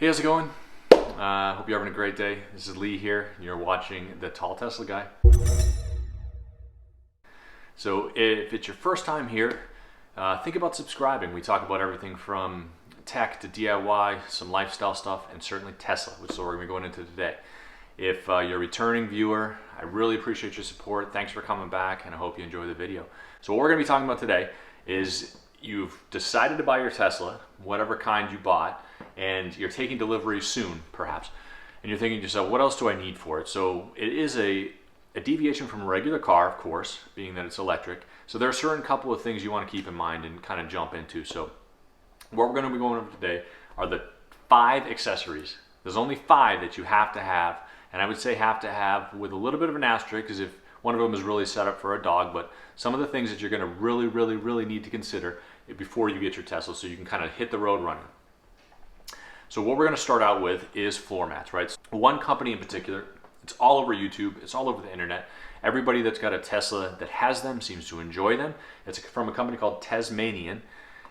Hey, how's it going? Hope you're having a great day. This is Lee here. You're watching the Tall Tesla Guy. So if it's your first time here, think about subscribing. We talk about everything from tech to DIY, some lifestyle stuff, and certainly Tesla, which is what we're going to be going into today. If you're a returning viewer, I really appreciate your support. Thanks for coming back, and I hope you enjoy the video. So what we're going to be talking about today is you've decided to buy your Tesla, whatever kind you bought, and you're taking delivery soon, perhaps, and you're thinking to yourself, what else do I need for it? So it is a deviation from a regular car, of course, being that it's electric. So there are a certain couple of things you want to keep in mind and kind of jump into. So what we're going to be going over today are the 5 accessories. There's only 5 that you have to have, and I would say have to have with a little bit of an asterisk, because if one of them is really set up for a dog, but some of the things that you're going to really need to consider before you get your Tesla so you can kind of hit the road running. So what we're going to start out with is floor mats, right? So one company in particular, it's all over YouTube, it's all over the internet. Everybody that's got a Tesla that has them seems to enjoy them. It's from a company called Tesmanian,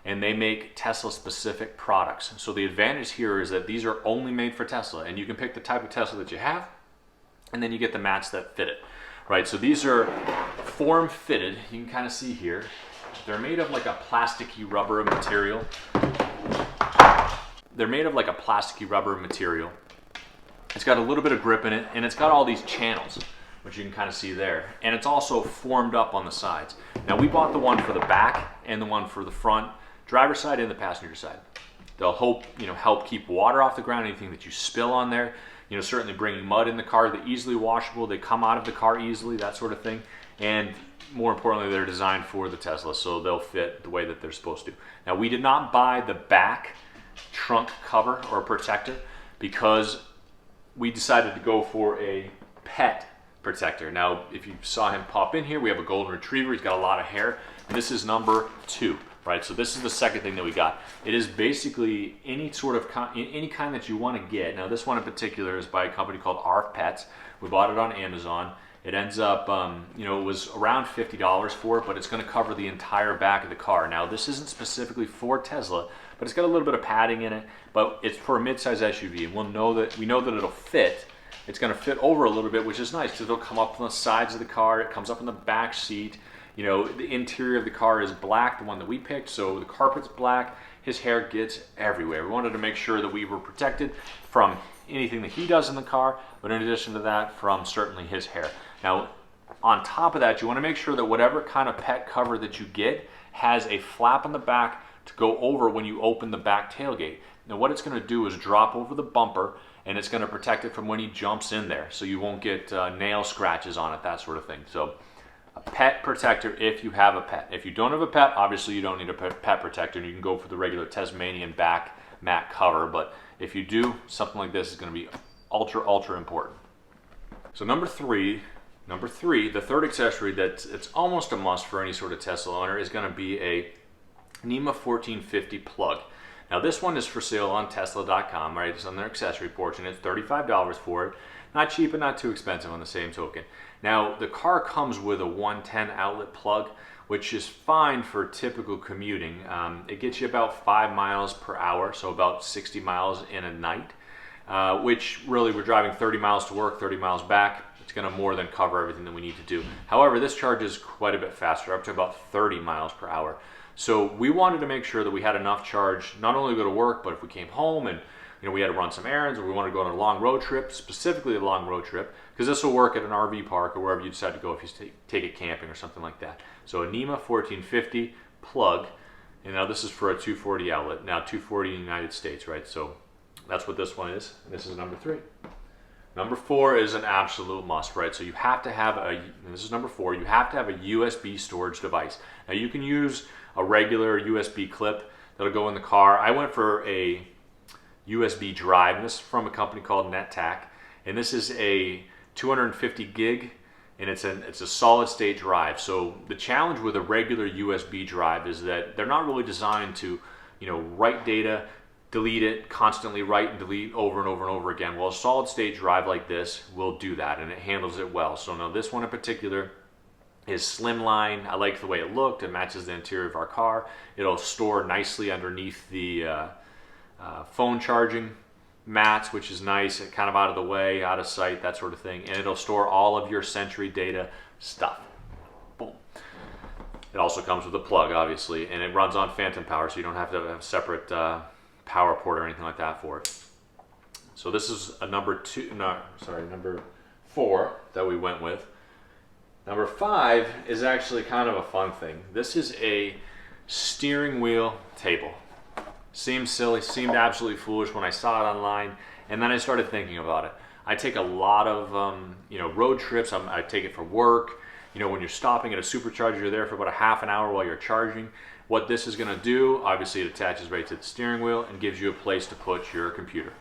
and they make Tesla specific products. So the advantage here is that these are only made for Tesla, and you can pick the type of Tesla that you have, and then you get the mats that fit it, right? So these are form fitted. You can kind of see here. They're made of like a plasticky rubber material. They're made of like a plasticky rubber material. It's got a little bit of grip in it, and it's got all these channels, which you can kind of see there. And it's also formed up on the sides. Now we bought the one for the back and the one for the front, driver's side and the passenger side. They'll help keep water off the ground, anything that you spill on there. Certainly bringing mud in the car. They're easily washable. They come out of the car easily, that sort of thing. And more importantly, they're designed for the Tesla, so they'll fit the way that they're supposed to. Now, we did not buy the back trunk cover or protector because we decided to go for a pet protector. Now, if you saw him pop in here, we have a golden retriever. He's got a lot of hair, and this is number 2. Right, so this is the second thing that we got. It is basically any sort of any kind that you want to get. Now this one in particular is by a company called ARF Pets. We bought it on Amazon. It ends up, it was around $50 for it, but it's going to cover the entire back of the car. Now this isn't specifically for Tesla, but it's got a little bit of padding in it. But it's for a midsize SUV, and we know that it'll fit. It's going to fit over a little bit, which is nice because it'll come up on the sides of the car. It comes up in the back seat. The interior of the car is black, the one that we picked, so the carpet's black. His hair gets everywhere. We wanted to make sure that we were protected from anything that he does in the car, but in addition to that, from certainly his hair. Now, on top of that, you want to make sure that whatever kind of pet cover that you get has a flap on the back to go over when you open the back tailgate. Now, what it's going to do is drop over the bumper, and it's going to protect it from when he jumps in there, so you won't get nail scratches on it, that sort of thing. So a pet protector if you have a pet. If you don't have a pet, obviously you don't need a pet protector, and you can go for the regular Tesmanian back mat cover, but if you do, something like this is going to be ultra important. So number three, the third accessory it's almost a must for any sort of Tesla owner is going to be a NEMA 1450 plug. Now this one is for sale on Tesla.com, right? It's on their accessory portion. It's $35 for it. Not cheap and not too expensive on the same token. Now the car comes with a 110 outlet plug, which is fine for typical commuting. It gets you about 5 miles per hour, so about 60 miles in a night, which really we're driving 30 miles to work, 30 miles back. It's going to more than cover everything that we need to do. However, this charges quite a bit faster, up to about 30 miles per hour. So we wanted to make sure that we had enough charge, not only to go to work, but if we came home and we had to run some errands, or we wanted to go on a long road trip, specifically a long road trip, because this will work at an RV park or wherever you decide to go if you take it camping or something like that. So a NEMA 1450 plug, and now this is for a 240 outlet. Now 240 in the United States, right? So that's what this one is. And this is number 3. Number 4 is an absolute must, right? So you have to have and this is number 4, you have to have a USB storage device. Now you can use a regular USB clip that'll go in the car. I went for a USB drive, and this is from a company called Netac, and this is a 250 gig, and it's a solid state drive. So the challenge with a regular USB drive is that they're not really designed to write data, delete it, constantly write and delete over and over and over again. Well, a solid state drive like this will do that, and it handles it well. So now this one in particular is slimline. I like the way it looked. It matches the interior of our car. It'll store nicely underneath the phone charging mats, which is nice, kind of out of the way, out of sight, that sort of thing. And it'll store all of your Sentry data stuff. Boom. It also comes with a plug, obviously, and it runs on phantom power, so you don't have to have a separate power port or anything like that for it. So this is a number 4 that we went with. Number 5 is actually kind of a fun thing. This is a steering wheel table. Seemed silly, seemed absolutely foolish when I saw it online, and then I started thinking about it. I take a lot of road trips. I take it for work. When you're stopping at a supercharger, you're there for about a half an hour while you're charging. What this is going to do, obviously it attaches right to the steering wheel and gives you a place to put your computer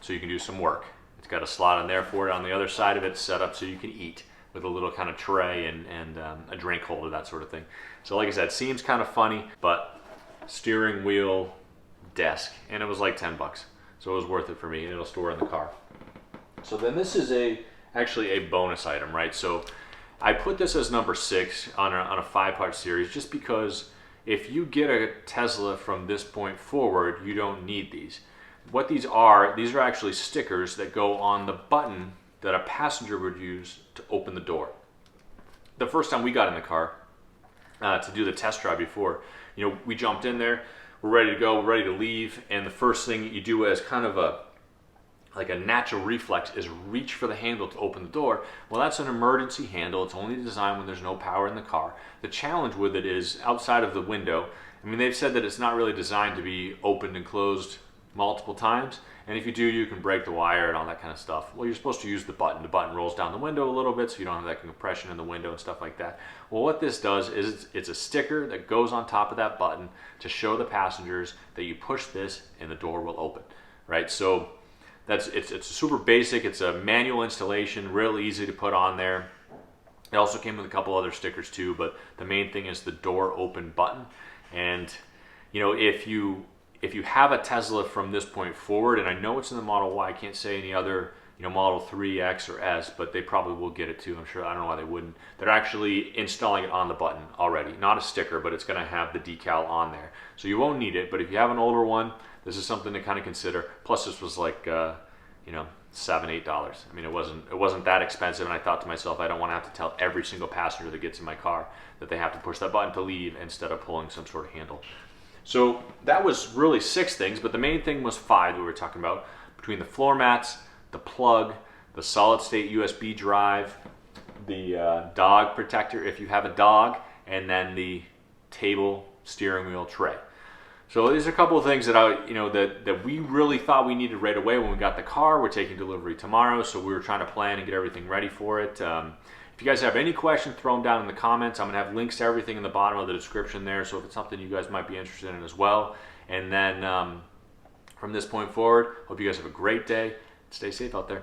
so you can do some work. It's got a slot in there for it. On the other side of it, it's set up so you can eat with a little kind of tray and a drink holder, that sort of thing. So like I said, seems kind of funny, but steering wheel desk, and it was like 10 bucks. So it was worth it for me, and it'll store in the car. So then this is actually a bonus item, right? So I put this as number 6 on a 5-part series just because if you get a Tesla from this point forward, you don't need these. What these are actually stickers that go on the button that a passenger would use to open the door. The first time we got in the car to do the test drive before, we jumped in there, we're ready to go, we're ready to leave, and the first thing you do as kind of a natural reflex is reach for the handle to open the door. Well, that's an emergency handle. It's only designed when there's no power in the car. The challenge with it is outside of the window. I mean, they've said that it's not really designed to be opened and closed multiple times, and if you do, you can break the wire and all that kind of stuff. Well, you're supposed to use the button. The button rolls down the window a little bit so you don't have that compression in the window and stuff like that. Well, what this does is it's a sticker that goes on top of that button to show the passengers that you push this and the door will open, right? So it's super basic. It's a manual installation, real easy to put on there. It also came with a couple other stickers too, but the main thing is the door open button. And if you have a Tesla from this point forward, and I know it's in the Model Y, I can't say any other, Model 3, X, or S, but they probably will get it too. I'm sure. I don't know why they wouldn't. They're actually installing it on the button already. Not a sticker, but it's going to have the decal on there. So you won't need it, but if you have an older one, this is something to kind of consider. Plus, this was like, $7, $8. I mean, it wasn't that expensive, and I thought to myself, I don't want to have to tell every single passenger that gets in my car that they have to push that button to leave instead of pulling some sort of handle. So that was really 6 things, but the main thing was 5 that we were talking about. Between the floor mats, the plug, the solid-state USB drive, the dog protector if you have a dog, and then the table steering wheel tray. So these are a couple of things that that we really thought we needed right away when we got the car. We're taking delivery tomorrow, so we were trying to plan and get everything ready for it. If you guys have any questions, throw them down in the comments. I'm going to have links to everything in the bottom of the description there, so if it's something you guys might be interested in as well. And then from this point forward, hope you guys have a great day. Stay safe out there.